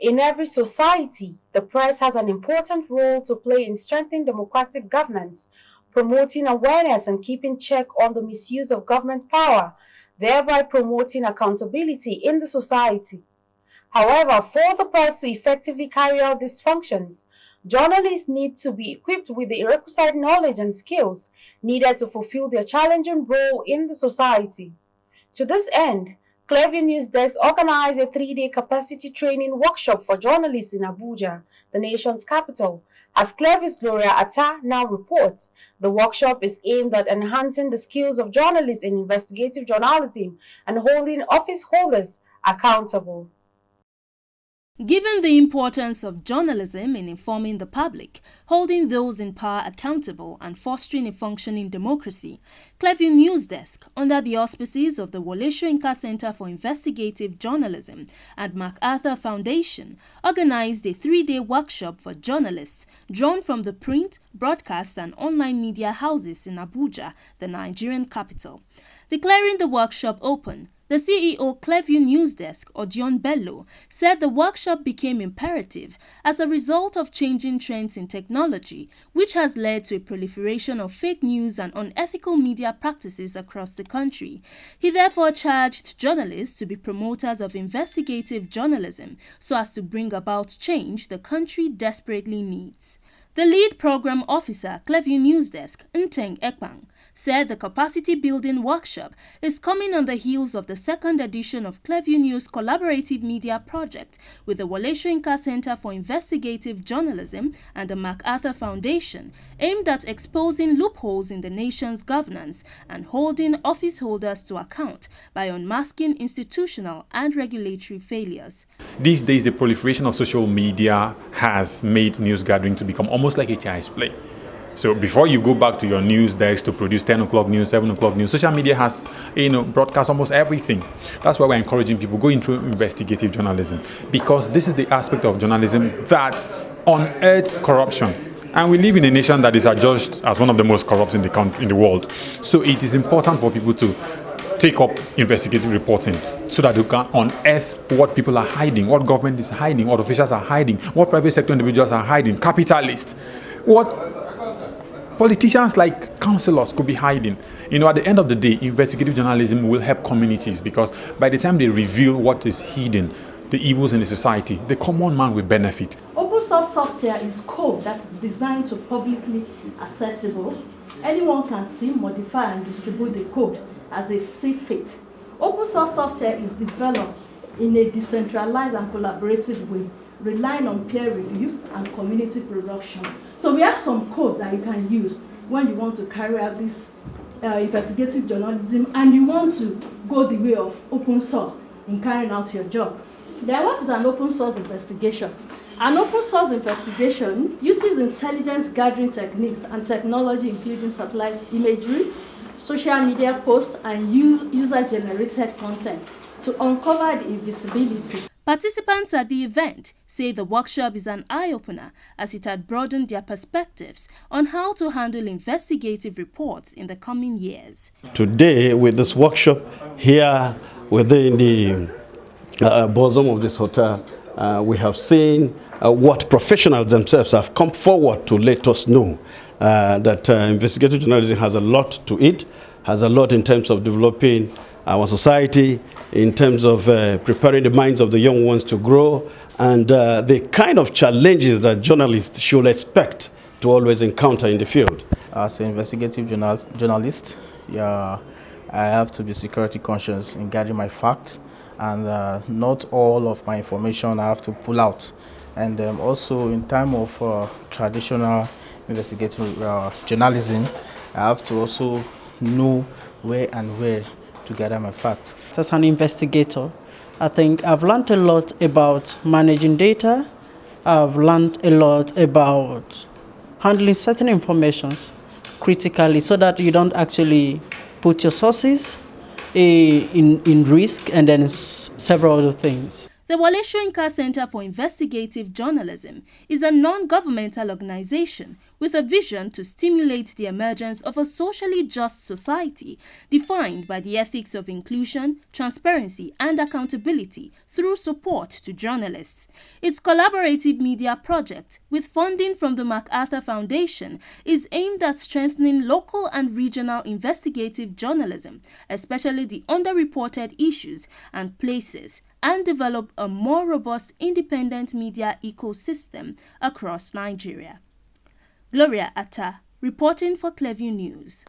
In every society, the press has an important role to play in strengthening democratic governance, promoting awareness and keeping check on the misuse of government power, thereby promoting accountability in the society. However, for the press to effectively carry out these functions, journalists need to be equipped with the requisite knowledge and skills needed to fulfill their challenging role in the society. To this end, Clearview News Desk organized a 3-day capacity training workshop for journalists in Abuja, the nation's capital. As Clearview's Gloria Atta now reports, the workshop is aimed at enhancing the skills of journalists in investigative journalism and holding office holders accountable. Given the importance of journalism in informing the public, holding those in power accountable and fostering a functioning democracy, Clearview News Desk, under the auspices of the Wole Soyinka Center for Investigative Journalism and MacArthur Foundation, organized a 3-day workshop for journalists drawn from the print, broadcast and online media houses in Abuja, the Nigerian capital. Declaring the workshop open, the CEO Clearview News Desk, Odion Bello, said the workshop became imperative as a result of changing trends in technology, which has led to a proliferation of fake news and unethical media practices across the country. He therefore charged journalists to be promoters of investigative journalism so as to bring about change the country desperately needs. The lead program officer, Clearview News Desk, Nteng Ekpang, said the capacity building workshop is coming on the heels of the second edition of Clearview News Collaborative Media Project with the Wole Soyinka Center for Investigative Journalism and the MacArthur Foundation, aimed at exposing loopholes in the nation's governance and holding office holders to account by unmasking institutional and regulatory failures. These days, the proliferation of social media has made news gathering to become almost like a child's play. So before you go back to your news desk to produce 10 o'clock news, 7 o'clock news, social media has, broadcast almost everything. That's why we're encouraging people go into investigative journalism, because this is the aspect of journalism that unearths corruption. And we live in a nation that is adjudged as one of the most corrupt in the country, in the world. So it is important for people to take up investigative reporting so that you can unearth what people are hiding, what government is hiding, what officials are hiding, what private sector individuals are hiding, capitalists, what politicians like councillors could be hiding. At the end of the day, investigative journalism will help communities, because by the time they reveal what is hidden, the evils in the society, the common man will benefit. Open source software is code that is designed to publicly accessible. Anyone can see, modify and distribute the code as they see fit. Open source software is developed in a decentralized and collaborative way, relying on peer review and community production. So we have some code that you can use when you want to carry out this investigative journalism and you want to go the way of open source in carrying out your job. Then what is an open source investigation? An open source investigation uses intelligence gathering techniques and technology including satellite imagery, social media posts and user-generated content to uncover the invisibility. Participants at the event say the workshop is an eye-opener as it had broadened their perspectives on how to handle investigative reports in the coming years. Today, with this workshop here within the bosom of this hotel, we have seen what professionals themselves have come forward to let us know that investigative journalism has a lot to it, has a lot in terms of developing our society, in terms of preparing the minds of the young ones to grow, and the kind of challenges that journalists should expect to always encounter in the field. As an investigative journalist, I have to be security conscious in gathering my facts, and not all of my information I have to pull out. And also in time of traditional investigative journalism, I have to also know where to gather my facts. As an investigator, I think I've learned a lot about managing data. I've learned a lot about handling certain informations critically so that you don't actually put your sources in risk and then several other things. The Wole Soyinka Center for Investigative Journalism is a non-governmental organization with a vision to stimulate the emergence of a socially just society defined by the ethics of inclusion, transparency, and accountability through support to journalists. Its collaborative media project, with funding from the MacArthur Foundation, is aimed at strengthening local and regional investigative journalism, especially the underreported issues and places, and develop a more robust independent media ecosystem across Nigeria. Gloria Atta, reporting for Clearview News.